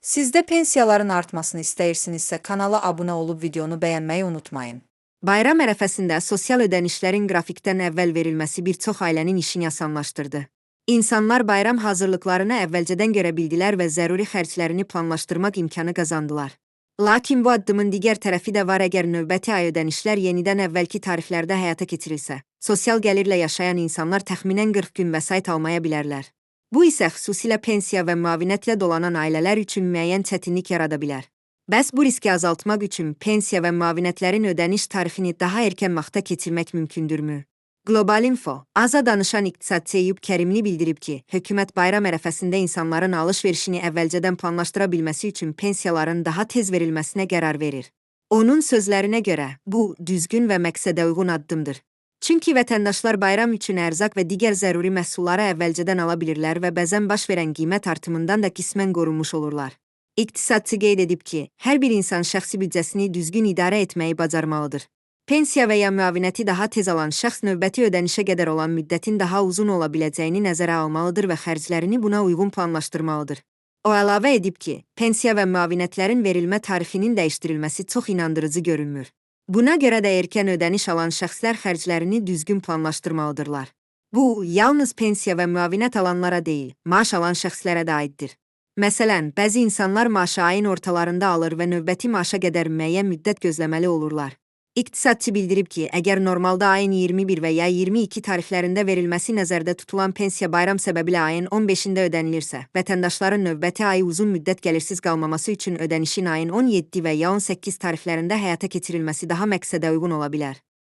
Siz də pensiyaların artmasını istəyirsinizsə kanala abunə olub videonu bəyənməyi unutmayın. Bayram ərəfəsində sosial ödənişlərin qrafikdən əvvəl verilməsi bir çox ailənin işini asanlaşdırdı. İnsanlar bayram hazırlıqlarını əvvəlcədən görə bildilər və zəruri xərclərini planlaşdırmaq imkanı qazandılar. Lakin bu addımın digər tərəfi də var, əgər növbəti ay ödənişlər yenidən əvvəlki tarixlərdə həyata keçirilsə, sosial gəlirlə yaşayan insanlar təxminən 40 gün vəsait almaya bilərlər. Bu isə xüsusilə pensiya və müavinətlə dolanan ailələr üçün müəyyən çətinlik yarada bilər. Bəs bu riski azaltmaq üçün pensiya və müavinətlərin ödəniş tarixini daha erkən vaxta keçirmək mümkündürmü? Global Info, AZA danışan iqtisadçı Eyüp Kərimli bildirib ki, hökumət bayram ərəfəsində insanların alış-verişini əvvəlcədən planlaşdıra bilməsi üçün pensiyaların daha tez verilməsinə qərar verir. Onun sözlərinə görə, bu, düzgün və məqsədə uyğun addımdır. Çünki vətəndaşlar bayram üçün ərzaq və digər zəruri məhsulları əvvəlcədən ala bilirlər və bəzən baş verən qiymət artımından da qismən qorunmuş olurlar. İqtisadçı qeyd edib ki, hər bir insan şəxsi büdcəsini düzgün idarə etməyi bacarmalıdır. Pensiya və ya müavinəti daha tez alan şəxs növbəti ödənişə qədər olan müddətin daha uzun ola biləcəyini nəzərə almalıdır və xərclərini buna uyğun planlaşdırmalıdır. O əlavə edib ki, pensiya və müavinətlərin verilmə tarixinin dəyişdirilməsi çox inandırıcı görünmür. Buna görə də erkən ödəniş alan şəxslər xərclərini düzgün planlaşdırmalıdırlar. Bu, yalnız pensiya və müavinət alanlara deyil, maaş alan şəxslərə də aiddir. Məsələn, bəzi insanlar maaşı ayın ortalarında alır və növbəti maaşa qədər müəyyən müddət gözləməli olurlar. İqtisadçı bildirib ki, əgər normalda ayın 21 və ya 22 tarixlərində verilməsi nəzərdə tutulan pensiya bayram səbəbilə ayın 15-də ödənilirsə, vətəndaşların növbəti ayı uzun müddət gəlirsiz qalmaması üçün ödənişin ayın 17 və ya 18 tarixlərində həyata keçirilməsi daha məqsədə uyğun ola bilər.